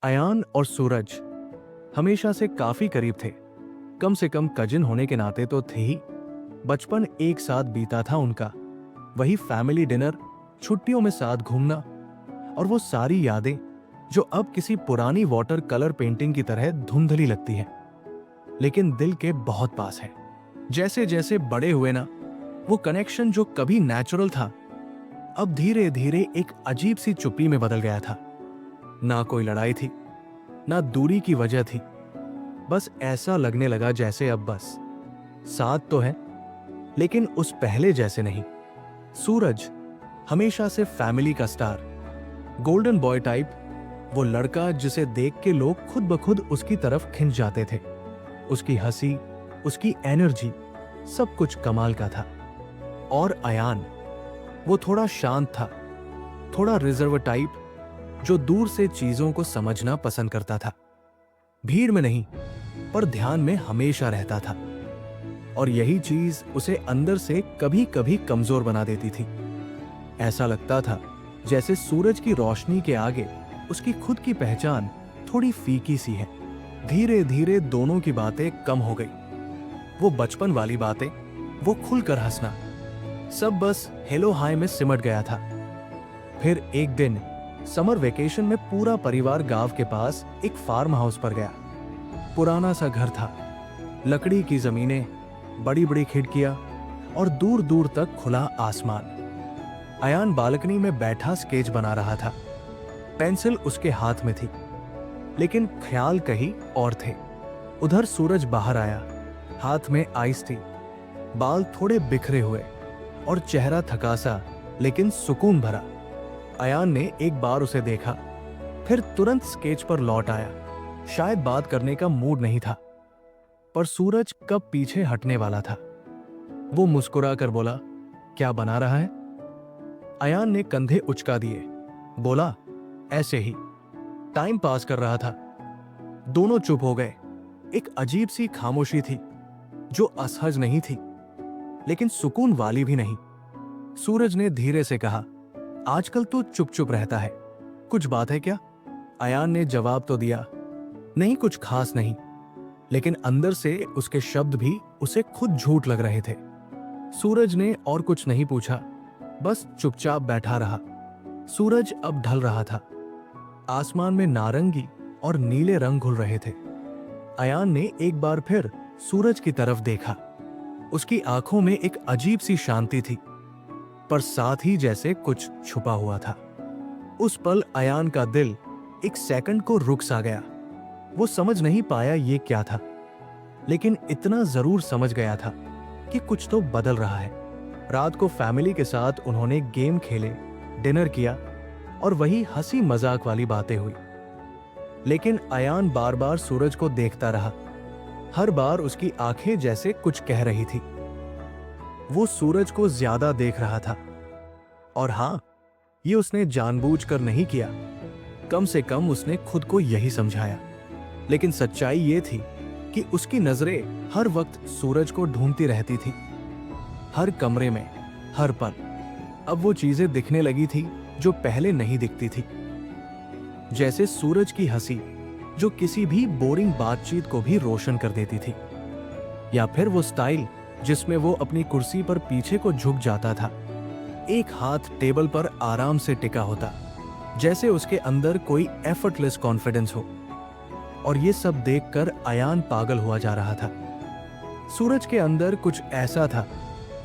अयान और सूरज हमेशा से काफी करीब थे। कम से कम कजिन होने के नाते तो थे ही। बचपन एक साथ बीता था उनका। वही फैमिली डिनर, छुट्टियों में साथ घूमना और वो सारी यादें जो अब किसी पुरानी वाटर कलर पेंटिंग की तरह धुंधली लगती हैं, लेकिन दिल के बहुत पास है। जैसे जैसे बड़े हुए ना, वो कनेक्शन जो कभी नेचुरल था अब धीरे धीरे एक अजीब सी चुप्पी में बदल गया था। ना कोई लड़ाई थी, ना दूरी की वजह थी। बस ऐसा लगने लगा जैसे अब बस साथ तो है, लेकिन उस पहले जैसे नहीं। सूरज हमेशा से फैमिली का स्टार, गोल्डन बॉय टाइप, वो लड़का जिसे देख के लोग खुद ब खुद उसकी तरफ खिंच जाते थे। उसकी हंसी, उसकी एनर्जी, सब कुछ कमाल का था। और अयान, वो थोड़ा शांत था, थोड़ा रिजर्व टाइप, जो दूर से चीजों को समझना पसंद करता था। भीड़ में नहीं, पर ध्यान में हमेशा रहता था। और यही चीज उसे अंदर से कभी कभी कमजोर बना देती थी। ऐसा लगता था जैसे सूरज की रोशनी के आगे उसकी खुद की पहचान थोड़ी फीकी सी है। धीरे धीरे दोनों की बातें कम हो गई। वो बचपन वाली बातें, वो खुलकर हंसना, सब बस हेलो हाय में सिमट गया था। फिर एक दिन समर वेकेशन में पूरा परिवार गांव के पास एक फार्म हाउस पर गया। पुराना सा घर था, लकड़ी की जमीनें, बड़ी बड़ी खिड़कियां और दूर दूर तक खुला आसमान। अयान बालकनी में बैठा स्केच बना रहा था। पेंसिल उसके हाथ में थी, लेकिन ख्याल कहीं और थे। उधर सूरज बाहर आया, हाथ में आइस थी, बाल थोड़े बिखरे हुए और चेहरा थका सा लेकिन सुकून भरा। अयान ने एक बार उसे देखा, फिर तुरंत स्केच पर लौट आया। शायद बात करने का मूड नहीं था, पर सूरज कब पीछे हटने वाला था। वो मुस्कुरा कर बोला, क्या बना रहा है? अयान ने कंधे उचका दिए, बोला, ऐसे ही, टाइम पास कर रहा था। दोनों चुप हो गए। एक अजीब सी खामोशी थी, जो असहज नहीं थी, लेकिन सुकून वाली भी नहीं। सूरज ने धीरे से कहा, आजकल तो चुप चुप रहता है, कुछ बात है क्या? अयान ने जवाब तो दिया, नहीं कुछ खास नहीं, लेकिन अंदर से उसके शब्द भी उसे खुद झूठ लग रहे थे। सूरज ने और कुछ नहीं पूछा, बस चुपचाप बैठा रहा। सूरज अब ढल रहा था, आसमान में नारंगी और नीले रंग घुल रहे थे। अयान ने एक बार फिर सूरज की तरफ देखा। उसकी आंखों में एक अजीब सी शांति थी, पर साथ ही जैसे कुछ छुपा हुआ था। उस पल अयान का दिल एक सेकंड को रुक सा गया। वो समझ नहीं पाया ये क्या था, लेकिन इतना जरूर समझ गया था कि कुछ तो बदल रहा है। रात को फैमिली के साथ उन्होंने गेम खेले, डिनर किया और वही हंसी मजाक वाली बातें हुई। लेकिन अयान बार बार सूरज को देखता रहा। हर बार उसकी आंखें जैसे कुछ कह रही थी। वो सूरज को ज्यादा देख रहा था। और हां, ये उसने जानबूझकर नहीं किया। कम से कम उसने खुद को यही समझाया। लेकिन सच्चाई ये थी कि उसकी नजरें हर वक्त सूरज को ढूंढती रहती थी। हर कमरे में, हर पल। अब वो चीजें दिखने लगी थी जो पहले नहीं दिखती थी। जैसे सूरज की हंसी, जो किसी भी बोरिंग बातचीत को भी रोशन कर देती थी। या फिर वो स्टाइल जिसमें वो अपनी कुर्सी पर पीछे को झुक जाता था, एक हाथ टेबल पर आराम से टिका होता, जैसे उसके अंदर कोई एफर्टलेस कॉन्फिडेंस हो। और ये सब देखकर अयान पागल हुआ जा रहा था। सूरज के अंदर कुछ ऐसा था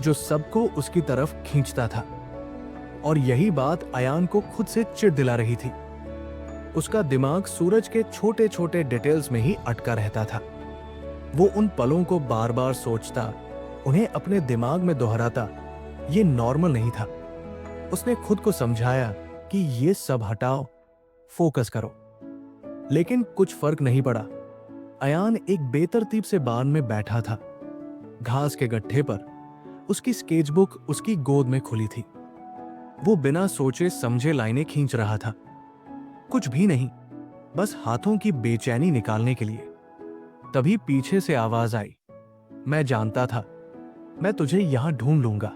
जो सबको उसकी तरफ खींचता था। और यही बात अयान को खुद से चिढ़ दिला रही थी। उसका दिमाग सूरज के छोटे छोटे डिटेल्स में ही अटका रहता था। वो उन पलों को बार बार सोचता, उन्हें अपने दिमाग में दोहराता। ये नॉर्मल नहीं था। उसने खुद को समझाया कि ये सब हटाओ, फोकस करो, लेकिन कुछ फर्क नहीं पड़ा। अयान एक बेतरतीब से बान में बैठा था। घास के गड्ढे पर उसकी स्केचबुक उसकी गोद में खुली थी। वो बिना सोचे समझे लाइनें खींच रहा था, कुछ भी नहीं, बस हाथों की बेचैनी निकालने के लिए। तभी पीछे से आवाज आई, मैं जानता था, मैं तुझे यहां ढूंढ लूंगा।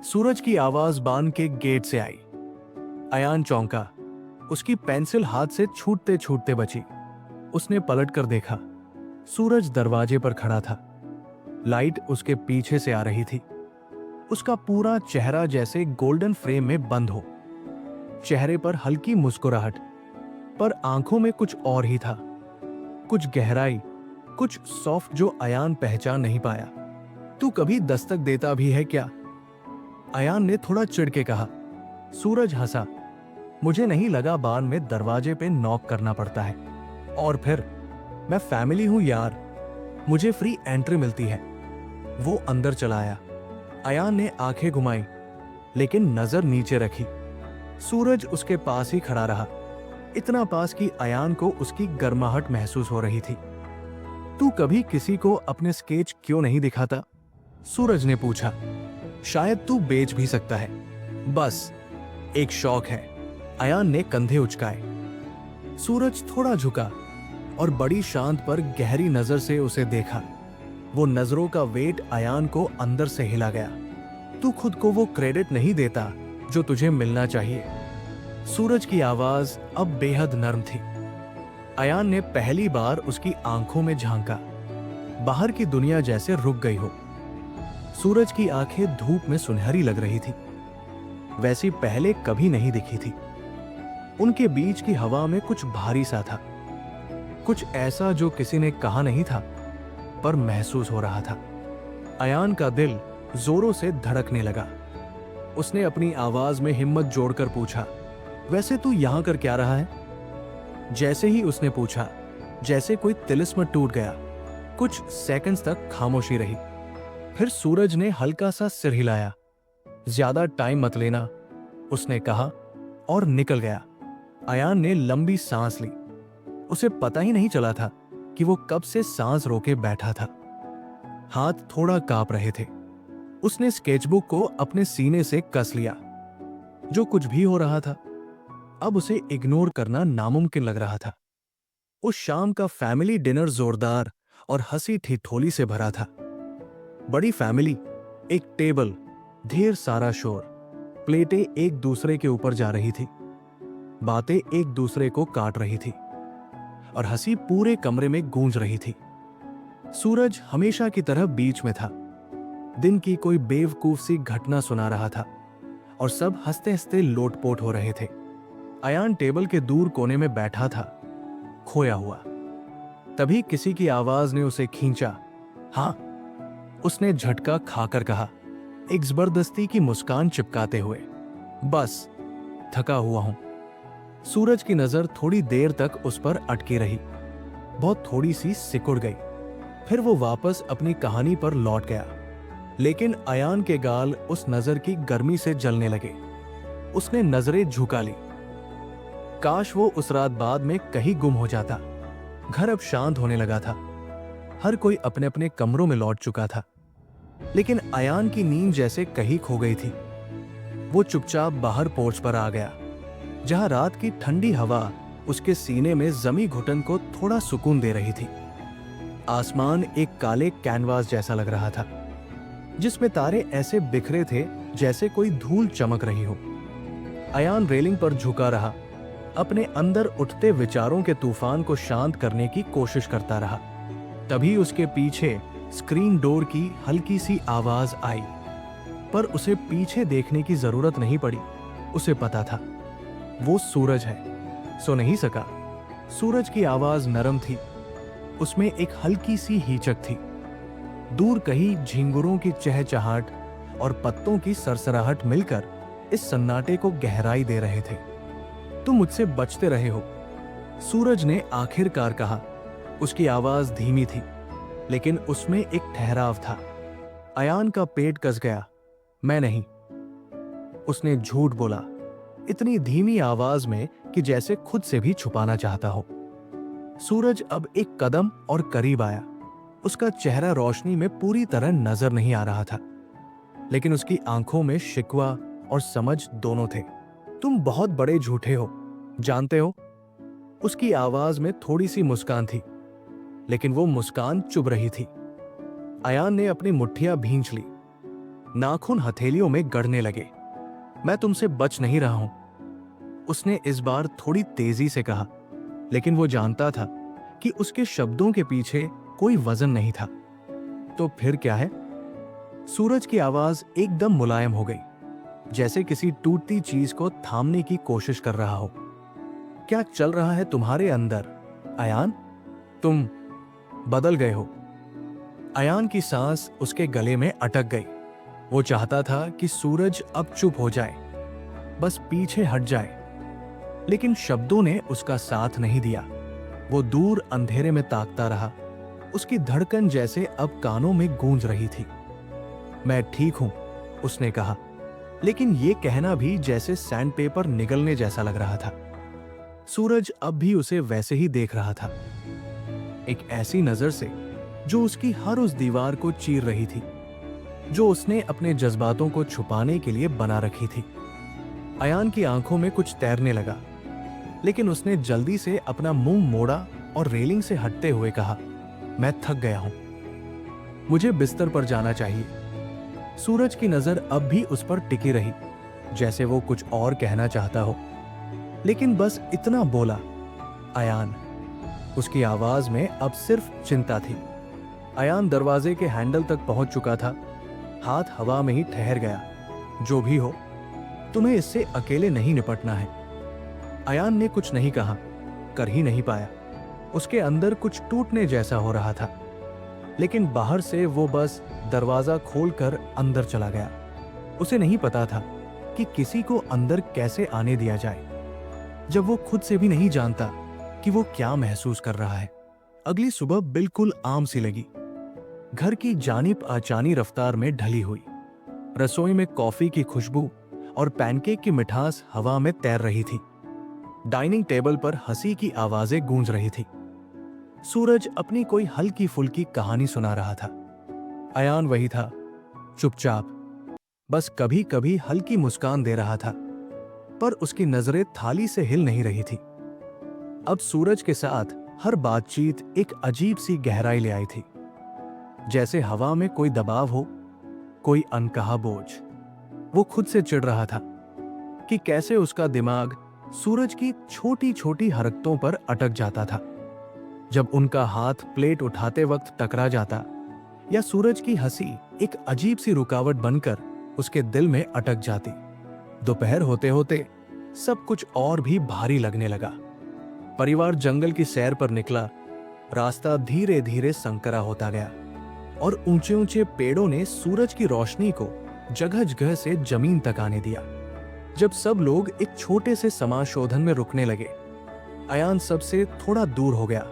सूरज की आवाज बान के गेट से आई। अयान चौंका। उसकी पेंसिल हाथ से छूटते छूटते बची। उसने पलट कर देखा। सूरज दरवाजे पर खड़ा था। लाइट उसके पीछे से आ रही थी। उसका पूरा चेहरा जैसे गोल्डन फ्रेम में बंद हो। चेहरे पर हल्की मुस्कुराहट, पर आंखों में कुछ और ही था। कुछ गहराई, कुछ सॉफ्ट जो अयान पहचान नहीं पाया। तू कभी दस्तक देता भी है क्या? अयान ने थोड़ा चिढ़ के कहा। सूरज हंसा। मुझे नहीं लगा बार में दरवाजे पे नॉक करना पड़ता है। और फिर मैं फैमिली हूं यार, मुझे फ्री एंट्री मिलती है। वो अंदर चला आया। अयान ने आंखें घुमाई, लेकिन नजर नीचे रखी। सूरज उसके पास ही खड़ा रहा, इतना पास कि अयान को उसकी गर्माहट महसूस हो रही थी। तू कभी किसी को अपने स्केच क्यों नहीं दिखाता? सूरज ने पूछा। शायद तू बेच भी सकता है। बस एक शौक है। अयान ने कंधे उचकाए। सूरज थोड़ा झुका और बड़ी शांत पर गहरी नजर से उसे देखा। वो नजरों का वेट अयान को अंदर से हिला गया। तू खुद को वो क्रेडिट नहीं देता जो तुझे मिलना चाहिए। सूरज की आवाज अब बेहद नर्म थी। अयान ने पहली बार उसकी आंखों में झांका। बाहर की दुनिया जैसे रुक गई हो। सूरज की आंखें धूप में सुनहरी लग रही थी, वैसी पहले कभी नहीं दिखी थी। उनके बीच की हवा में कुछ भारी सा था, कुछ ऐसा जो किसी ने कहा नहीं था पर महसूस हो रहा था। अयान का दिल जोरों से धड़कने लगा। उसने अपनी आवाज में हिम्मत जोड़कर पूछा, वैसे तू यहां कर क्या रहा है? जैसे ही उसने पूछा, जैसे कोई तिलिस्म टूट गया। कुछ सेकंड्स तक खामोशी रही। फिर सूरज ने हल्का सा सिर हिलाया। ज्यादा टाइम मत लेना, उसने कहा और निकल गया। अयान ने लंबी सांस ली। उसे पता ही नहीं चला था कि वो कब से सांस रोके बैठा था। हाथ थोड़ा कांप रहे थे। उसने स्केचबुक को अपने सीने से कस लिया। जो कुछ भी हो रहा था, अब उसे इग्नोर करना नामुमकिन लग रहा था। उस शाम का फैमिली डिनर जोरदार और हंसी ठिठोली से भरा था। बड़ी फैमिली, एक टेबल, ढेर सारा शोर। प्लेटें एक दूसरे के ऊपर जा रही थी, बातें एक दूसरे को काट रही थी और हंसी पूरे कमरे में गूंज रही थी। सूरज हमेशा की तरह बीच में था। दिन की कोई बेवकूफ सी घटना सुना रहा था और सब हंसते हंसते लोटपोट हो रहे थे। अयान टेबल के दूर कोने में बैठा था, खोया हुआ। तभी किसी की आवाज ने उसे खींचा। हाँ, उसने झटका खाकर कहा, एक जबरदस्ती की मुस्कान चिपकाते हुए। बस थका हुआ हूं। सूरज की नजर थोड़ी देर तक उस पर अटकी रही, बहुत थोड़ी सी सिकुड़ गई। फिर वो वापस अपनी कहानी पर लौट गया। लेकिन अयान के गाल उस नजर की गर्मी से जलने लगे। उसने नजरें झुका ली। काश वो उस रात बाद में कहीं गुम हो जाता। घर अब शांत होने लगा था। हर कोई अपने अपने कमरों में लौट चुका था। लेकिन अयान की नींद जैसे कहीं खो गई थी। वो चुपचाप बाहर पोर्च पर आ गया, जहां रात की ठंडी हवा उसके सीने में जमी घुटन को थोड़ा सुकून दे रही थी। आसमान एक काले कैनवास जैसा लग रहा था, जिसमें तारे ऐसे बिखरे थे जैसे कोई धूल चमक रही हो। अयान रेलिंग पर झुका रहा, अपने अंदर उठते विचारों के तूफान को शांत करने की कोशिश करता रहा। तभी उसके पीछे स्क्रीन डोर की हल्की सी आवाज आई, पर उसे पीछे देखने की जरूरत नहीं पड़ी। उसे पता था वो सूरज है। सो नहीं सका। सूरज की आवाज नरम थी, उसमें एक हल्की सी हिचक थी। दूर कहीं झिंगुरों की चहचहाट और पत्तों की सरसराहट मिलकर इस सन्नाटे को गहराई दे रहे थे। तुम मुझसे बचते रहे हो, सूरज ने आखिरकार कहा। उसकी आवाज धीमी थी, लेकिन उसमें एक ठहराव था। अयान का पेट कस गया। मैं नहीं, उसने झूठ बोला, इतनी धीमी आवाज में कि जैसे खुद से भी छुपाना चाहता हो। सूरज अब एक कदम और करीब आया। उसका चेहरा रोशनी में पूरी तरह नजर नहीं आ रहा था, लेकिन उसकी आंखों में शिकवा और समझ दोनों थे। तुम बहुत बड़े झूठे हो, जानते हो? उसकी आवाज में थोड़ी सी मुस्कान थी, लेकिन वो मुस्कान चुभ रही थी। अयान ने अपनी मुट्ठियां भींच ली, नाखून हथेलियों में गड़ने लगे। मैं तुमसे बच नहीं रहा हूं, उसने इस बार थोड़ी तेजी से कहा, लेकिन वो जानता था कि उसके शब्दों के पीछे कोई वजन नहीं था। तो फिर क्या है? सूरज की आवाज एकदम मुलायम हो गई, जैसे किसी टूटती चीज को थामने की कोशिश कर रहा हो। क्या चल रहा है तुम्हारे अंदर, अयान? तुम बदल गए हो। अयान की सांस उसके गले में अटक गई। वो चाहता था कि सूरज अब चुप हो जाए, बस पीछे हट जाए, लेकिन शब्दों ने उसका साथ नहीं दिया। वो दूर अंधेरे में ताकता रहा। उसकी धड़कन जैसे अब कानों में गूंज रही थी। मैं ठीक हूं, उसने कहा, लेकिन ये कहना भी जैसे सैंडपेपर निगलने जैसा लग रहा था। सूरज अब भी उसे वैसे ही देख रहा था, एक ऐसी नजर से जो उसकी हर उस दीवार को चीर रही थी जो उसने अपने जज्बातों को छुपाने के लिए बना रखी थी। अयान की आंखों में कुछ तैरने लगा, लेकिन उसने जल्दी से अपना मुंह मोड़ा और रेलिंग से हटते हुए कहा, मैं थक गया हूं, मुझे बिस्तर पर जाना चाहिए। सूरज की नजर अब भी उस पर टिकी रही, जैसे वो कुछ और कहना चाहता हो, लेकिन बस इतना बोला, अयान। उसकी आवाज में अब सिर्फ चिंता थी। अयान दरवाजे के हैंडल तक पहुंच चुका था, हाथ हवा में ही ठहर गया। जो भी हो, तुम्हें इससे अकेले नहीं निपटना है। अयान ने कुछ नहीं कहा, कर ही नहीं पाया। उसके अंदर कुछ टूटने जैसा हो रहा था, लेकिन बाहर से वो बस दरवाजा खोलकर अंदर चला गया। उसे नहीं पता था कि किसी को अंदर कैसे आने दिया जाए, जब वो खुद से भी नहीं जानता कि वो क्या महसूस कर रहा है। अगली सुबह बिल्कुल आम सी लगी। घर की जानिब अचानी रफ्तार में ढली हुई। रसोई में कॉफी की खुशबू और पैनकेक की मिठास हवा में तैर रही थी। डाइनिंग टेबल पर हंसी की आवाजें गूंज रही थी। सूरज अपनी कोई हल्की फुल्की कहानी सुना रहा था। अयान वही था, चुपचाप, बस कभी कभी हल्की मुस्कान दे रहा था, पर उसकी नजरें थाली से हिल नहीं रही थी। अब सूरज के साथ हर बातचीत एक अजीब सी गहराई ले आई थी, जैसे हवा में कोई दबाव हो, कोई अनकहा बोझ। वो खुद से चिढ़ रहा था कि कैसे उसका दिमाग सूरज की छोटी छोटी हरकतों पर अटक जाता था। जब उनका हाथ प्लेट उठाते वक्त टकरा जाता, या सूरज की हंसी एक अजीब सी रुकावट बनकर उसके दिल में अटक जाती। दोपहर होते होते सब कुछ और भी भारी लगने लगा। परिवार जंगल की सैर पर निकला। रास्ता धीरे धीरे संकरा होता गया और ऊंचे ऊंचे पेड़ों ने सूरज की रोशनी को जगह जगह से जमीन तक आने दिया। जब सब लोग एक छोटे से समाशोधन में रुकने लगे, अयान सबसे थोड़ा दूर हो गया।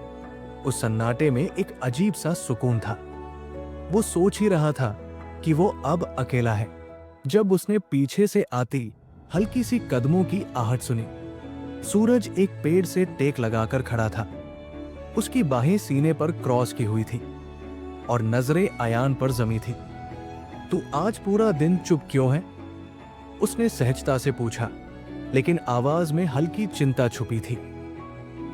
उस सन्नाटे में एक अजीब सा सुकून था। वो सोच ही रहा था कि वो अब अकेला है, जब उसने पीछे से आती हल्की सी कदमों की आहट सुनी। सूरज एक पेड़ से टेक लगाकर खड़ा था। उसकी बाहें सीने पर क्रॉस की हुई थी और नजरें अयान पर जमी थी। तू आज पूरा दिन चुप क्यों है? उसने सहजता से पूछा, लेकिन आवाज में हल्की चिंता छुपी थी।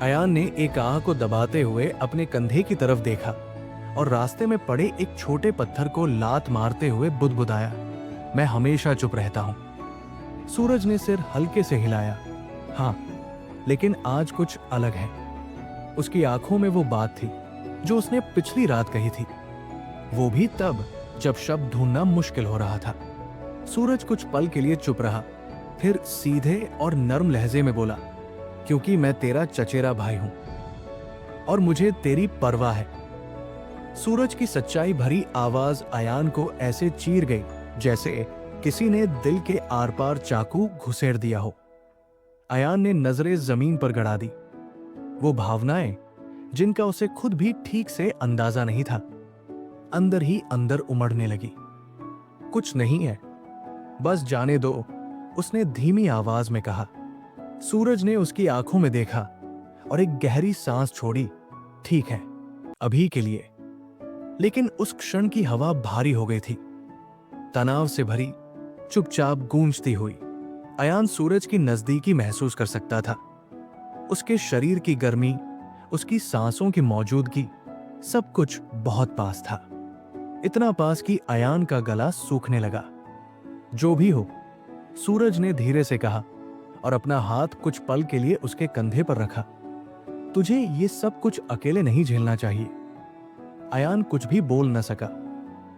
अयान ने एक आह को दबाते हुए अपने कंधे की तरफ देखा और रास्ते में पड़े एक छोटे पत्थर को लात मारते हुए बुदबुदाया, मैं हमेशा चुप रहता हूं। सूरज ने सिर हल्के से हिलाया, हाँ, लेकिन आज कुछ अलग है। उसकी आंखों में वो बात थी जो उसने पिछली रात कही थी, वो भी तब जब शब्द ढूंढना मुश्किल हो रहा था। सूरज कुछ पल के लिए चुप रहा, फिर सीधे और नर्म लहजे में बोला, क्योंकि मैं तेरा चचेरा भाई हूं और मुझे तेरी परवाह है। सूरज की सच्चाई भरी आवाज अयान को ऐसे चीर गई जैसे किसी ने दिल के आर पार चाकू घुसेड़ दिया हो। अयान ने नजरें जमीन पर गड़ा दी। वो भावनाएं जिनका उसे खुद भी ठीक से अंदाजा नहीं था, अंदर ही अंदर उमड़ने लगी। कुछ नहीं है, बस जाने दो, उसने धीमी आवाज में कहा। सूरज ने उसकी आंखों में देखा और एक गहरी सांस छोड़ी। ठीक है, अभी के लिए। लेकिन उस क्षण की हवा भारी हो गई थी, तनाव से भरी, चुपचाप गूंजती हुई। अयान सूरज की नजदीकी महसूस कर सकता था। उसके शरीर की गर्मी, उसकी सांसों की मौजूदगी, सब कुछ बहुत पास था। इतना पास कि अयान का गला सूखने लगा। जो भी हो, सूरज ने धीरे से कहा, और अपना हाथ कुछ पल के लिए उसके कंधे पर रखा। तुझे ये सब कुछ अकेले नहीं झेलना चाहिए। अयान कुछ भी बोल न सका,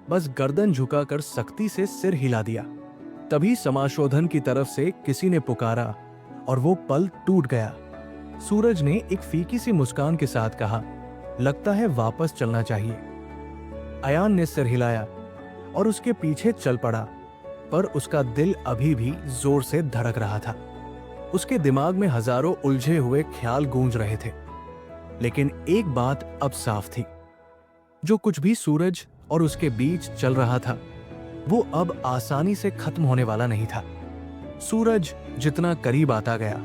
बस गर्दन झुकाकर सख्ती से सिर हिला दिया। तभी समाशोधन की तरफ से किसी ने पुकारा और वो पल टूट गया। सूरज ने एक फीकी सी मुस्कान के साथ कहा, लगता है वापस चलना चाहिए। अयान ने सिर हिलाया और उसके पीछे चल पड़ा, पर उसका दिल अभी भी जोर से धड़क रहा था। उसके दिमाग में हजारों उलझे हुए ख्याल गूंज रहे थे, लेकिन एक बात अब साफ थी, जो कुछ भी सूरज और उसके बीच चल रहा था वो अब आसानी से खत्म होने वाला नहीं था। सूरज जितना करीब आता गया,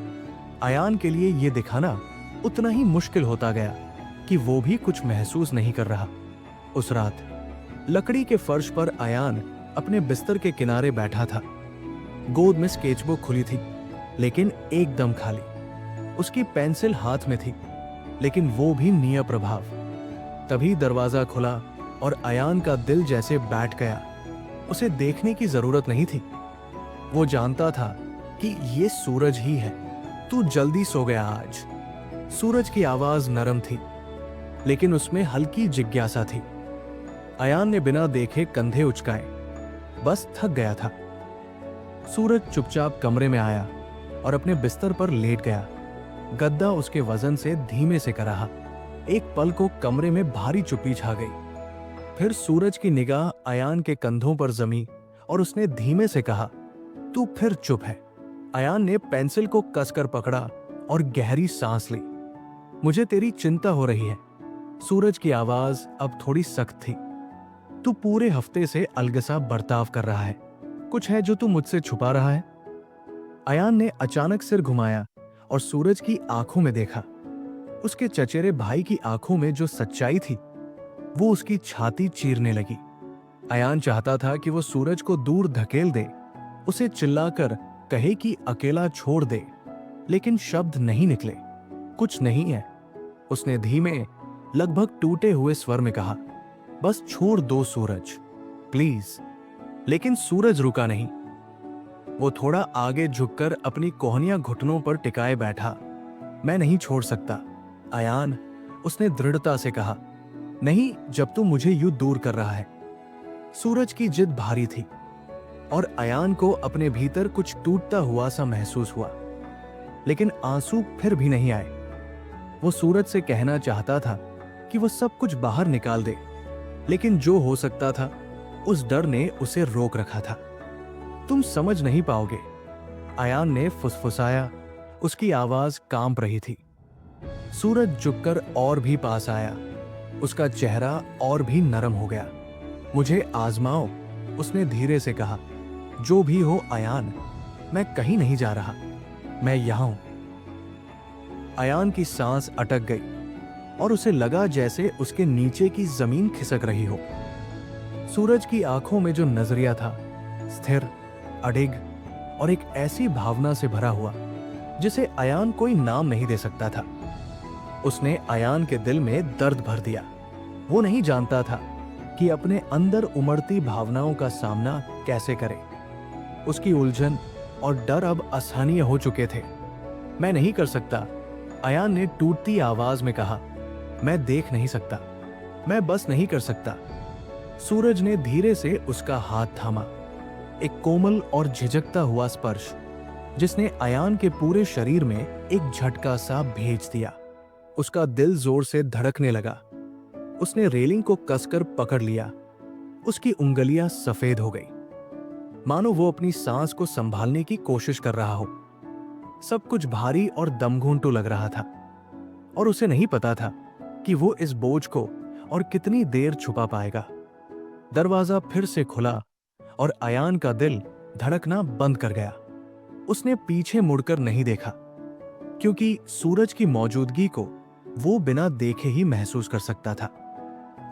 अयान के लिए यह दिखाना उतना ही मुश्किल होता गया कि वो भी कुछ महसूस नहीं कर रहा। उस रात लकड़ी के फर्श पर अयान अपने बिस्तर के किनारे बैठा था। गोद में स्केचबुक खुली थी, लेकिन एकदम खाली। उसकी पेंसिल हाथ में थी, लेकिन वो भी निय प्रभाव। तभी दरवाजा खुला और अयान का दिल जैसे बैठ गया। उसे देखने की जरूरत नहीं थी, वो जानता था कि ये सूरज ही है। तू जल्दी सो गया आज। सूरज की आवाज नरम थी, लेकिन उसमें हल्की जिज्ञासा थी। अयान ने बिना देखे कंधे उचकाए, बस थक गया था। सूरज चुपचाप कमरे में आया और अपने बिस्तर पर लेट गया। गद्दा उसके वजन से धीमे से कराहा। एक पल को कमरे में भारी चुप्पी छा गई। फिर सूरज की निगाह अयान के कंधों पर जमी और उसने धीमे से कहा, तू फिर चुप है। अयान ने पेंसिल को कसकर पकड़ा और गहरी सांस ली। मुझे तेरी चिंता हो रही है। सूरज की आवाज अब थोड़ी सख्त थी। तू पूरे हफ्ते से अलगसा बर्ताव कर रहा है। कुछ है जो तू मुझसे छुपा रहा है? अयान ने अचानक सिर घुमाया और सूरज की आंखों में देखा। उसके चचेरे भाई की आंखों में जो सच्चाई थी वो उसकी छाती चीरने लगी। अयान चाहता था कि वो सूरज को दूर धकेल दे, उसे चिल्लाकर कहे कि अकेला छोड़ दे, लेकिन शब्द नहीं निकले। कुछ नहीं है, उसने धीमे, लगभग टूटे हुए स्वर में कहा। बस छोड़ दो सूरज, प्लीज। लेकिन सूरज रुका नहीं। वो थोड़ा आगे झुककर अपनी कोहनियां घुटनों पर टिकाए बैठा। मैं नहीं छोड़ सकता अयान, उसने दृढ़ता से कहा। नहीं, जब तू मुझे यूं दूर कर रहा है। सूरज की जिद भारी थी और अयान को अपने भीतर कुछ टूटता हुआ सा महसूस हुआ, लेकिन आंसू फिर भी नहीं आए। वो सूरज से कहना चाहता था कि वो सब कुछ बाहर निकाल दे, लेकिन जो हो सकता था उस डर ने उसे रोक रखा था। तुम समझ नहीं पाओगे, अयान ने फुसफुसाया। उसकी आवाज कांप रही थी। सूरज झुककर और भी पास आया। उसका चेहरा और भी नरम हो गया। मुझे आजमाओ, उसने धीरे से कहा। जो भी हो अयान, मैं कहीं नहीं जा रहा, मैं यहां हूं। अयान की सांस अटक गई और उसे लगा जैसे उसके नीचे की जमीन खिसक रही हो। सूरज की आंखों में जो नजरिया था, स्थिर, अडिग और एक ऐसी भावना से भरा हुआ जिसे अयान कोई नाम नहीं दे सकता था। उसने अयान के दिल में दर्द भर दिया। वो नहीं जानता था कि अपने अंदर उमड़ती भावनाओं का सामना कैसे करे। उसकी उलझन और डर अब असहनीय हो चुके थे। मैं नहीं कर सकता, अयान ने टूटती आवाज में कहा। मैं देख नहीं सकता, मैं बस नहीं कर सकता। सूरज ने धीरे से उसका हाथ थामा। एक कोमल और झिझकता हुआ स्पर्श जिसने अयान के पूरे शरीर में एक झटका सा भेज दिया। उसका दिल जोर से धड़कने लगा। उसने रेलिंग को कसकर पकड़ लिया। उसकी उंगलियां सफेद हो गई, मानो वो अपनी सांस को संभालने की कोशिश कर रहा हो। सब कुछ भारी और दमघूंटू लग रहा था और उसे नहीं पता था कि वो इस बोझ को और कितनी देर छुपा पाएगा। दरवाजा फिर से खुला और अयान का दिल धड़कना बंद कर गया। उसने पीछे मुड़कर नहीं देखा, क्योंकि सूरज की मौजूदगी को वो बिना देखे ही महसूस कर सकता था।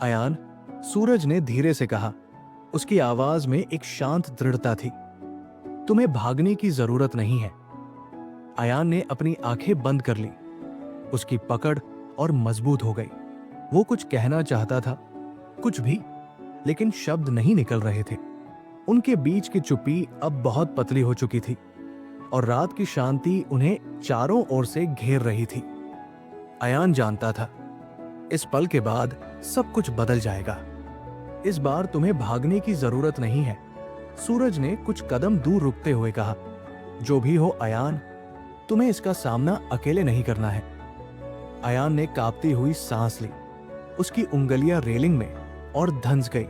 अयान, सूरज ने धीरे से कहा। उसकी आवाज में एक शांत दृढ़ता थी। तुम्हें भागने की जरूरत नहीं है। अयान ने अपनी आंखें बंद कर ली। उसकी पकड़ और मजबूत हो गई। वो कुछ कहना चाहता था, कुछ भी, लेकिन शब्द नहीं निकल रहे थे। उनके बीच की चुप्पी अब बहुत पतली हो चुकी थी और रात की शांति उन्हें चारों ओर से घेर रही थी। अयान जानता था इस पल के बाद सब कुछ बदल जाएगा। इस बार तुम्हें भागने की जरूरत नहीं है, सूरज ने कुछ कदम दूर रुकते हुए कहा। जो भी हो अयान, तुम्हें इसका सामना अकेले नहीं करना है। अयान ने कांपती हुई सांस ली। उसकी उंगलियां रेलिंग में और धंस गई।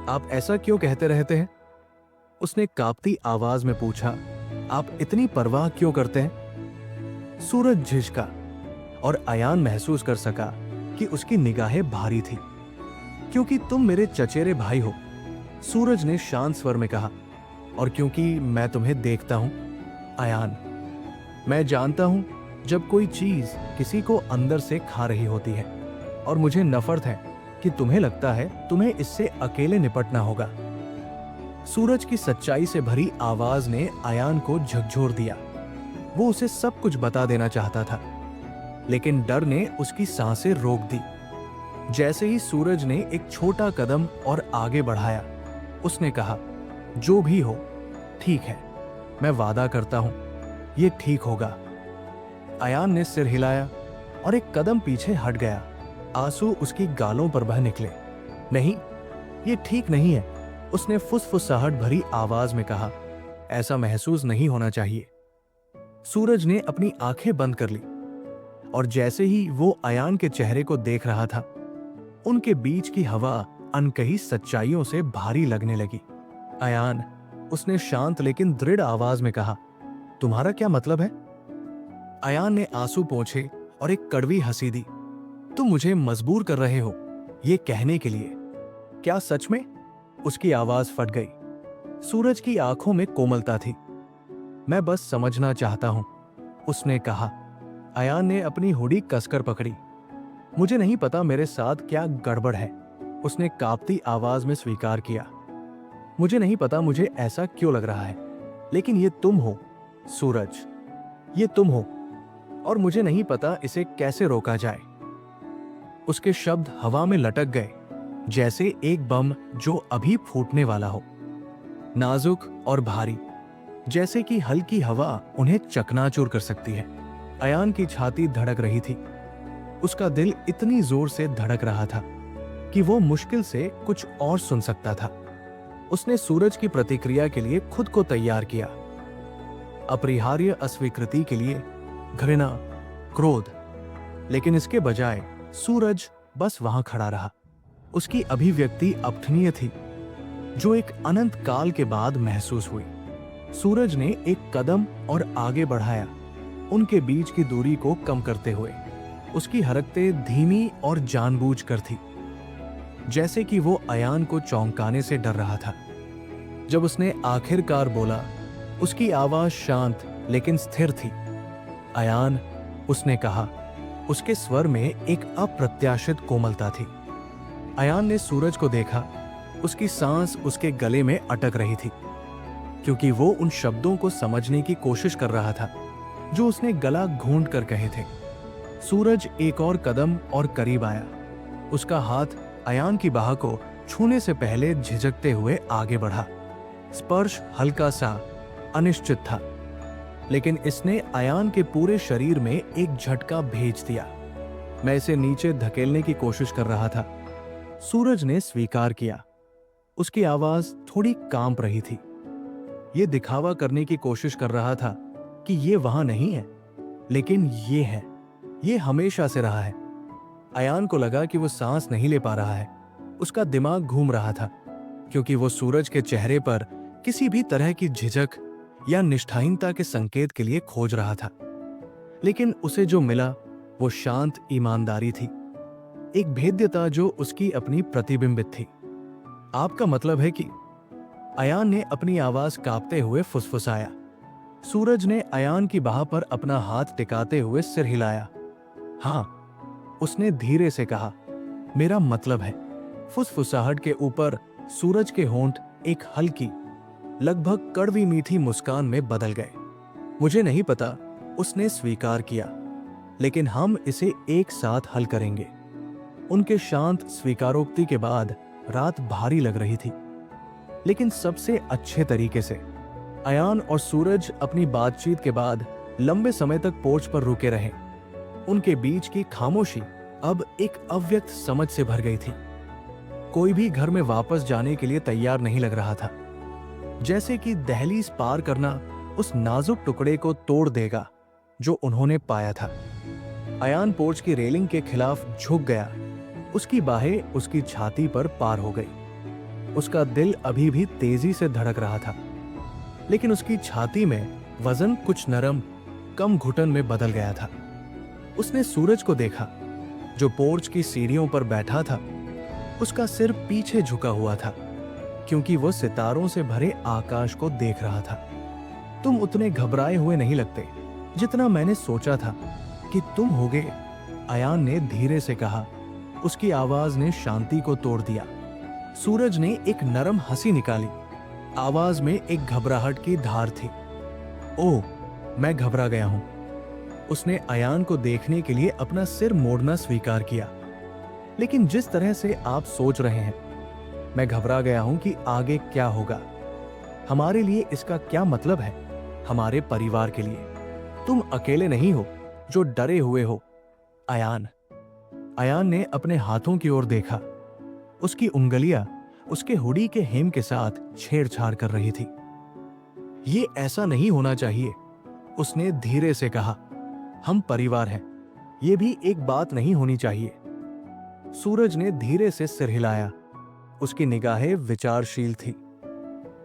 आप ऐसा क्यों कहते रहते हैं? उसने कांपती आवाज में पूछा। आप इतनी परवाह क्यों करते हैं? सूरज झिझका और अयान महसूस कर सका कि उसकी निगाहें भारी थी। क्योंकि तुम मेरे चचेरे भाई हो, सूरज ने शांत स्वर में कहा। और क्योंकि मैं तुम्हें देखता हूं अयान। मैं जानता हूं जब कोई चीज किसी को अंदर से खा रही होती है, और मुझे नफरत है कि तुम्हें लगता है तुम्हें इससे अकेले निपटना होगा। सूरज की सच्चाई से भरी आवाज ने अयान को झकझोर दिया। वो उसे सब कुछ बता देना चाहता था, लेकिन डर ने उसकी सांसें रोक दी। जैसे ही सूरज ने एक छोटा कदम और आगे बढ़ाया, उसने कहा, जो भी हो ठीक है, मैं वादा करता हूं ये ठीक होगा। अयान ने सिर हिलाया और एक कदम पीछे हट गया। आंसू उसकी गालों पर बह निकले। नहीं, ये ठीक नहीं है, उसने फुसफुसाहट भरी आवाज में कहा। ऐसा महसूस नहीं होना चाहिए। सूरज ने अपनी आंखें बंद कर ली, और जैसे ही वो अयान के चेहरे को देख रहा था, उनके बीच की हवा अनकही सच्चाइयों से भारी लगने लगी। अयान, उसने शांत लेकिन दृढ़ आवाज में कहा, तुम्हारा क्या मतलब है? अयान ने आंसू पोंछे और एक कड़वी हंसी दी। तुम मुझे मजबूर कर रहे हो ये कहने के लिए। क्या सच में? उसकी आवाज फट गई। सूरज की आंखों में कोमलता थी। मैं बस समझना चाहता हूं, उसने कहा। अयान ने अपनी हुडी कसकर पकड़ी। मुझे नहीं पता मेरे साथ क्या गड़बड़ है, उसने कांपती आवाज में स्वीकार किया। मुझे नहीं पता मुझे ऐसा क्यों लग रहा है, लेकिन ये तुम हो सूरज, ये तुम हो, और मुझे नहीं पता इसे कैसे रोका जाए। उसके शब्द हवा में लटक गए, जैसे एक बम जो अभी फूटने वाला हो। नाजुक और भारी, जैसे कि हल्की हवा उन्हें चकनाचूर कर सकती है। अयान की छाती धड़क रही थी। उसका दिल इतनी जोर से धड़क रहा था कि वो मुश्किल से कुछ और सुन सकता था। उसने सूरज की प्रतिक्रिया के लिए खुद को तैयार किया। अपरिहार्य अस्वीकृति के लिए घृणा, क्रोध, लेकिन इसके बजाय सूरज बस वहां खड़ा रहा। उसकी अभिव्यक्ति अपठनीय थी, जो एक अनंत काल के बाद महसूस हुई। सूरज ने एक कदम और आगे बढ़ाया, उनके बीच की दूरी को कम करते हुए। उसकी हरकतें धीमी और जानबूझकर थी, जैसे कि वो अयान को चौंकाने से डर रहा था। जब उसने आखिरकार बोला, उसकी आवाज शांत लेकिन स्थिर थी। अयान, उसने कहा। उसके स्वर में एक अप्रत्याशित कोमलता थी। अयान ने सूरज को देखा। उसकी सांस उसके गले में अटक रही थी, क्योंकि वो उन शब्दों को समझने की कोशिश कर रहा था जो उसने गला घूंट कर कहे थे। सूरज एक और कदम और करीब आया। उसका हाथ अयान की बाह को छूने से पहले झिझकते हुए आगे बढ़ा। स्पर्श हल्का सा, अनिश्चित था, लेकिन इसने अयान के पूरे शरीर में एक झटका भेज दिया। मैं इसे नीचे धकेलने की कोशिश कर रहा था, सूरज ने स्वीकार किया। उसकी आवाज थोड़ी कांप रही थी। ये दिखावा करने की कोशिश कर रहा था कि ये वहां नहीं है, लेकिन ये है। ये हमेशा से रहा है। अयान को लगा कि वो सांस नहीं ले पा रहा है। उसका दिमाग घूम रहा था, क्योंकि वो सूरज के चेहरे पर किसी भी तरह की झिझक या निष्ठाहीनता के संकेत के लिए खोज रहा था। लेकिन उसे जो मिला वो शांत ईमानदारी थी, एक भेद्यता जो उसकी अपनी प्रतिबिंबित थी। आपका मतलब है कि? अयान ने अपनी आवाज कांपते हुए फुसफुसाया। सूरज ने अयान की बाह पर अपना हाथ टिकाते हुए सिर हिलाया। हां, उसने धीरे से कहा, मेरा मतलब है। फुसफुसाहट के ऊपर सूरज के होंठ एक हल्की, लगभग कड़वी मीठी मुस्कान में बदल गए। मुझे नहीं पता, उसने स्वीकार किया, लेकिन हम इसे एक साथ हल करेंगे। उनके शांत स्वीकारोक्ति के बाद रात भारी लग रही थी, लेकिन सबसे अच्छे तरीके से। अयान और सूरज अपनी बातचीत के बाद लंबे समय तक पोर्च पर रुके रहे। उनके बीच की खामोशी अब एक अव्यक्त समझ से भर गई थी। कोई भी घर में वापस जाने के लिए तैयार नहीं लग रहा था, जैसे कि दहलीज पार करना उस नाजुक टुकड़े को तोड़ देगा जो उन्होंने पाया था। अयान पोर्च की रेलिंग के खिलाफ झुक गया। उसकी बाहें उसकी छाती पर पार हो गई। उसका दिल अभी भी तेजी से धड़क रहा था, लेकिन उसकी छाती में वजन कुछ नरम, कम घुटन में बदल गया था। उसने सूरज को देखा जो पोर्च की सीढ़ियों पर बैठा था। उसका सिर पीछे झुका हुआ था क्योंकि वो सितारों से भरे आकाश को देख रहा था। तुम उतने घबराए हुए नहीं लगते जितना मैंने सोचा था कि तुम होगे, अयान ने धीरे से कहा। उसकी आवाज ने शांति को तोड़ दिया। सूरज ने एक नरम हंसी निकाली। आवाज में एक घबराहट की धार थी। ओह, मैं घबरा गया हूं। उसने अयान को देखने के लिए अपना सिर मोड़ना स्वीकार किया। लेकिन जिस तरह से आप सोच रहे हैं, मैं घबरा गया हूं कि आगे क्या होगा, हमारे लिए इसका क्या मतलब है, हमारे परिवार के लिए। तुम अकेले नहीं हो जो डरे हुए हो, अयान। अयान ने अपने हाथों की ओर देखा। उसकी उंगलियां उसके हुडी के हेम के साथ छेड़छाड़ कर रही थी। ये ऐसा नहीं होना चाहिए, उसने धीरे से कहा। हम परिवार हैं, ये भी एक बात नहीं होनी चाहिए। सूरज ने धीरे से सिर हिलाया। उसकी निगाहें विचारशील थी।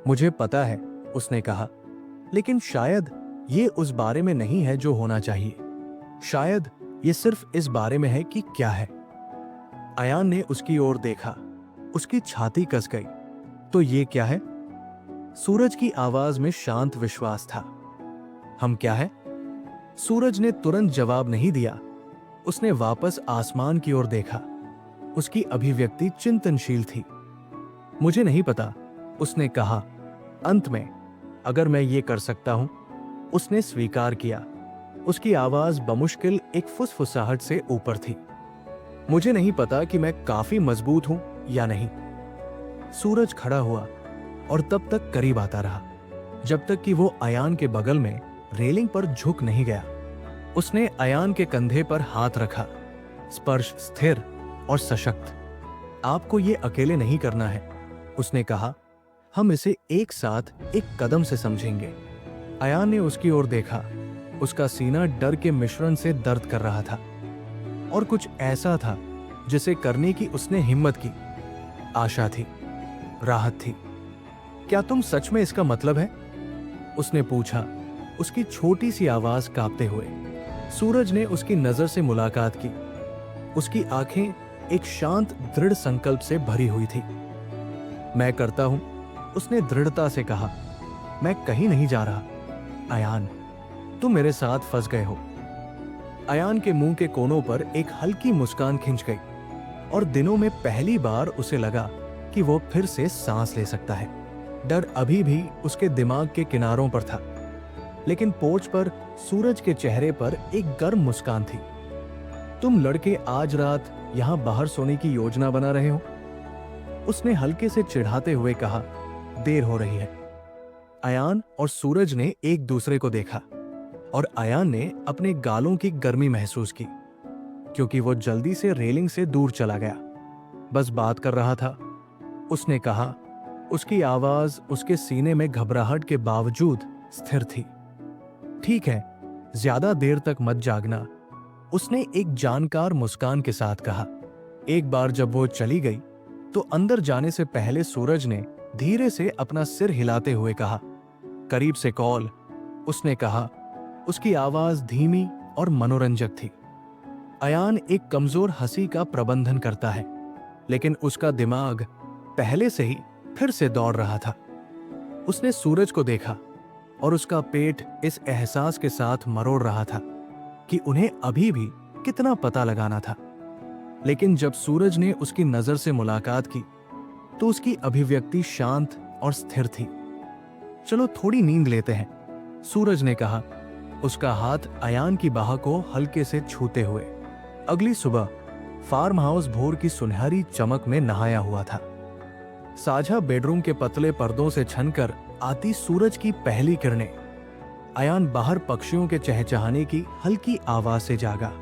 मुझे पता है, उसने कहा, लेकिन शायद ये उस बारे में नहीं है जो होना चाहिए। शायद ये सिर्फ इस बारे में है कि क्या है। अयान ने उसकी ओर देखा। उसकी छाती कस गई। तो ये क्या है? सूरज की आवाज में शांत विश्वास था। हम क्या है? सूरज ने तुरंत जवाब नहीं दिया। उसने वापस आसमान की ओर देखा। उसकी अभिव्यक्ति चिंतनशील थी। मुझे नहीं पता, उसने कहा। अंत में, अगर मैं ये कर सकता हूं, उसने स्वीकार किया। उसकी आवाज बमुश्किल एक फुसफुसाहट से ऊपर थी। मुझे नहीं पता कि मैं काफी मजबूत हूं या नहीं। सूरज खड़ा हुआ और तब तक करीब आता रहा, जब तक कि वो अयान के बगल में रेलिंग पर झुक नहीं गया। उसने अयान के कंधे पर हाथ रखा। स्पर्श स्थिर और सशक्त। आपको ये अकेले नहीं करना है, उसने कहा। हम इसे एक साथ एक कदम से समझेंगे। अयान ने उसकी ओर देखा। उसका सीना डर के मिश्रण से दर्द कर रहा था और कुछ ऐसा था जिसे करने की उसने हिम्मत की। आशा थी, राहत थी। क्या तुम सच में इसका मतलब है? उसने पूछा, उसकी छोटी सी आवाज कांपते हुए। सूरज ने उसकी नजर से मुलाकात की। उसकी आंखें एक शांत दृढ़ संकल्प से भरी हुई थी। मैं करता हूं, उसने दृढ़ता से कहा। मैं कहीं नहीं जा रहा, अयान। तुम मेरे साथ फंस गए हो। अयान के मुंह के कोनों पर एक हल्की मुस्कान खिंच गई और दिनों में पहली बार उसे लगा कि वो फिर से सांस ले सकता है। डर अभी भी उसके दिमाग के किनारों पर था, लेकिन पोर्च पर सूरज के चेहरे पर एक गर्म मुस्कान थी। तुम लड़के आज रात यहां बाहर सोने की योजना बना रहे हो? उसने हल्के से चिढ़ाते हुए कहा। देर हो रही है। अयान और सूरज ने एक दूसरे को देखा और अयान ने अपने गालों की गर्मी महसूस की, क्योंकि वो जल्दी से रेलिंग से दूर चला गया। बस बात कर रहा था, उसने कहा। उसकी आवाज उसके सीने में घबराहट के बावजूद स्थिर थी। ठीक है, ज्यादा देर तक मत जागना, उसने एक जानकार मुस्कान के साथ कहा। एक बार जब वो चली गई तो अंदर जाने से पहले सूरज ने धीरे से अपना सिर हिलाते हुए कहा, करीब से कॉल, उसने कहा। उसकी आवाज धीमी और मनोरंजक थी। अयान एक कमजोर हंसी का प्रबंधन करता है, लेकिन उसका दिमाग पहले से ही फिर से दौड़ रहा था। उसने सूरज को देखा और उसका पेट इस एहसास के साथ मरोड़ रहा था कि उन्हें अभी भी कितना पता लगाना था। लेकिन जब सूरज ने उसकी नजर से मुलाकात की तो उसकी अभिव्यक्ति शांत और स्थिर थी। चलो थोड़ी नींद लेते हैं, सूरज ने कहा, उसका हाथ अयान की बाह को हल्के से छूते हुए। अगली सुबह फार्म हाउस भोर की सुनहरी चमक में नहाया हुआ था। साझा बेडरूम के पतले पर्दों से छनकर आती सूरज की पहली किरणें। अयान बाहर पक्षियों के चहचहाने की हल्की आवाज से जागा।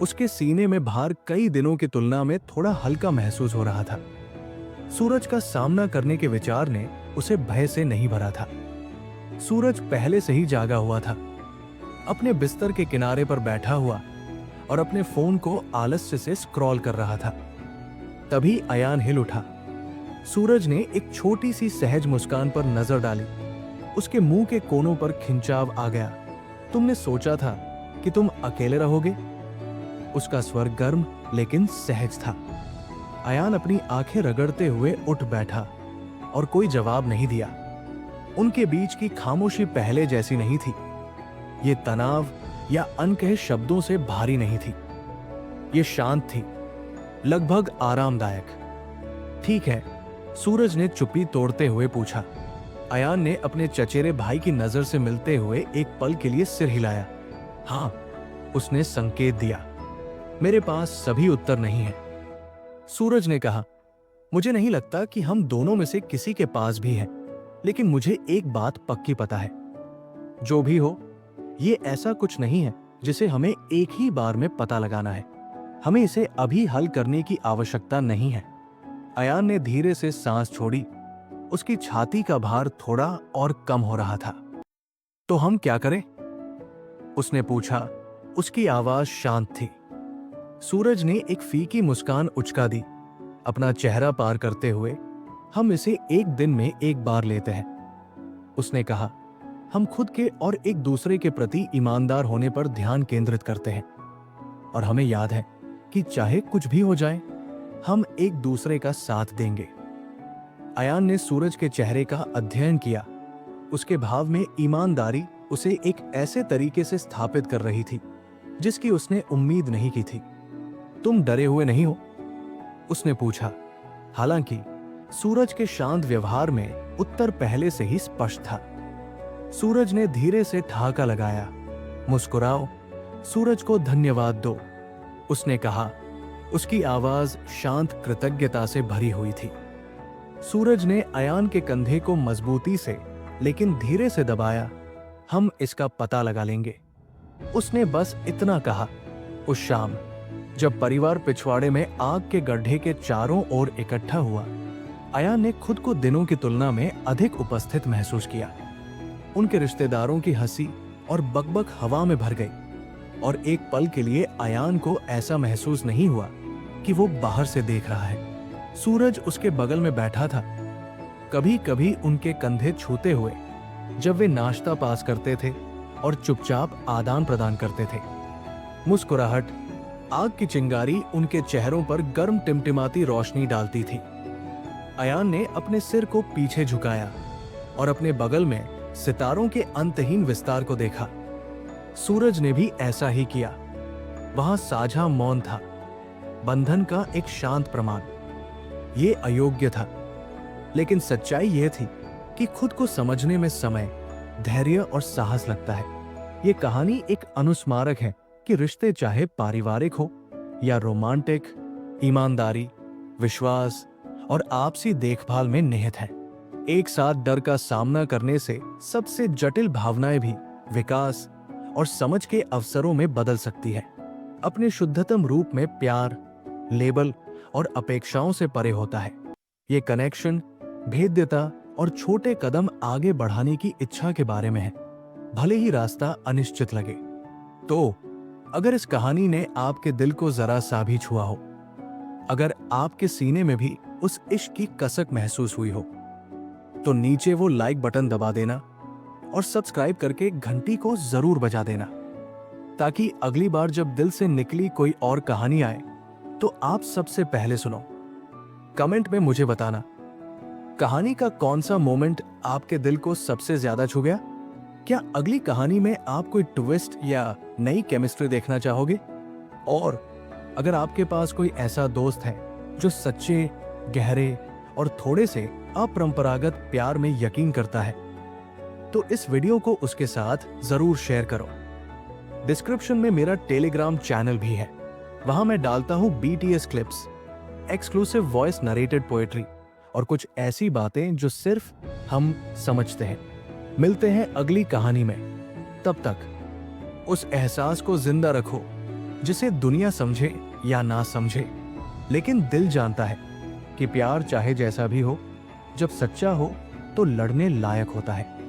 उसके सीने में भार कई दिनों की तुलना में थोड़ा हल्का महसूस हो रहा था। सूरज का सामना करने के विचार ने उसे भय से नहीं भरा था। सूरज पहले से ही जागा हुआ था, अपने बिस्तर के किनारे पर बैठा हुआ और अपने फोन को आलस्य से स्क्रॉल कर रहा था। तभी अयान हिल उठा। सूरज ने एक छोटी सी सहज मुस्कान पर नजर डाली। उसके मुंह के कोनों पर खिंचाव आ गया। तुमने सोचा था कि तुम अकेले रहोगे? उसका स्वर गर्म लेकिन सहज था। अयान अपनी आंखें रगड़ते हुए उठ बैठा और कोई जवाब नहीं दिया। उनके बीच की खामोशी पहले जैसी नहीं थी। ये तनाव या अनकहे शब्दों से भारी नहीं थी। ये शांत थी, लगभग आरामदायक। ठीक है, सूरज ने चुप्पी तोड़ते हुए पूछा। अयान ने अपने चचेरे भाई की नजर से मिलते हुए एक पल के लिए सिर हिलाया। हाँ, उसने संकेत दिया। मेरे पास सभी उत्तर नहीं है। सूरज ने कहा, मुझे नहीं लगता कि हम दोनों में से किसी के पास भी है, लेकिन मुझे एक बात पक्की पता है। जो भी हो, ये ऐसा कुछ नहीं है जिसे हमें एक ही बार में पता लगाना है। हमें इसे अभी हल करने की आवश्यकता नहीं है। अयान ने धीरे से सांस छोड़ी। उसकी छाती का भार थोड़ा और कम हो रहा था। तो हम क्या करें? उसने पूछा। उसकी आवाज शांत थी। सूरज ने एक फीकी मुस्कान उचका दी, अपना चेहरा पार करते हुए। हम इसे एक दिन में एक बार लेते हैं, उसने कहा। हम खुद के और एक दूसरे के प्रति ईमानदार होने पर ध्यान केंद्रित करते हैं, और हमें याद है कि चाहे कुछ भी हो जाए, हम एक दूसरे का साथ देंगे। अयान ने सूरज के चेहरे का अध्ययन किया। उसके भाव में ईमानदारी उसे एक ऐसे तरीके से स्थापित कर रही थी जिसकी उसने उम्मीद नहीं की थी। तुम डरे हुए नहीं हो? उसने पूछा। हालांकि सूरज के शांत व्यवहार में उत्तर पहले से ही स्पष्ट था। सूरज ने धीरे से ठहाका लगाया। मुस्कुराओ, सूरज को धन्यवाद दो, उसने कहा। उसकी आवाज शांत कृतज्ञता से भरी हुई थी। सूरज ने अयान के कंधे को मजबूती से लेकिन धीरे से दबाया। हम इसका पता लगा लेंगे, उसने बस इतना कहा। उस शाम जब परिवार पिछवाड़े में आग के गड्ढे के चारों ओर इकट्ठा हुआ, अयान ने खुद को दिनों की तुलना में अधिक उपस्थित महसूस किया। उनके रिश्तेदारों की हंसी और बकबक हवा में भर गई, और एक पल के लिए अयान को ऐसा महसूस नहीं हुआ कि वो बाहर से देख रहा है। सूरज उसके बगल में बैठा था, कभी कभी उनके कंधे छूते हुए जब वे नाश्ता पास करते थे और चुपचाप आदान प्रदान करते थे। मुस्कुराहट, आग की चिंगारी उनके चेहरों पर गर्म टिमटिमाती रोशनी डालती थी। अयान ने अपने सिर को पीछे झुकाया और अपने बगल में सितारों के अंतहीन विस्तार को देखा। सूरज ने भी ऐसा ही किया। वहां साझा मौन था, बंधन का एक शांत प्रमाण। ये अयोग्य था, लेकिन सच्चाई यह थी कि खुद को समझने में समय, धैर्य और साहस लगता है। ये कहानी एक अनुस्मारक है कि रिश्ते चाहे पारिवारिक हो या रोमांटिक, ईमानदारी, विश्वास और आपसी देखभाल में निहित है। एक साथ डर का सामना करने से सबसे जटिल भावनाएं भी विकास और समझ के अवसरों में बदल सकती है। अपने शुद्धतम रूप में प्यार, लेबल और अपेक्षाओं से परे होता है। ये कनेक्शन, भेद्यता और छोटे कदम आगे बढ़ाने की इच्छा के बारे में है, भले ही रास्ता अनिश्चित लगे। तो अगर इस कहानी ने आपके दिल को जरा सा भी छुआ हो, अगर आपके सीने में भी उस इश्क की कसक महसूस हुई हो, तो नीचे वो लाइक बटन दबा देना और सब्सक्राइब करके घंटी को जरूर बजा देना, ताकि अगली बार जब दिल से निकली कोई और कहानी आए तो आप सबसे पहले सुनो। कमेंट में मुझे बताना, कहानी का कौन सा मोमेंट आपके दिल को सबसे ज्यादा छू गया? क्या अगली कहानी में आप कोई ट्विस्ट या नई केमिस्ट्री देखना चाहोगे? और अगर आपके पास कोई ऐसा दोस्त है जो सच्चे, गहरे और थोड़े से अपरंपरागत प्यार में यकीन करता है, तो इस वीडियो को उसके साथ जरूर शेयर करो। डिस्क्रिप्शन में मेरा टेलीग्राम चैनल भी है, वहां मैं डालता हूं BTS clips, exclusive voice narrated poetry और कुछ ऐसी बातें जो सिर्फ हम समझते हैं। मिलते हैं अगली कहानी में। तब तक उस एहसास को जिंदा रखो जिसे दुनिया समझे या ना समझे, लेकिन दिल जानता है कि प्यार चाहे जैसा भी हो, जब सच्चा हो तो लड़ने लायक होता है।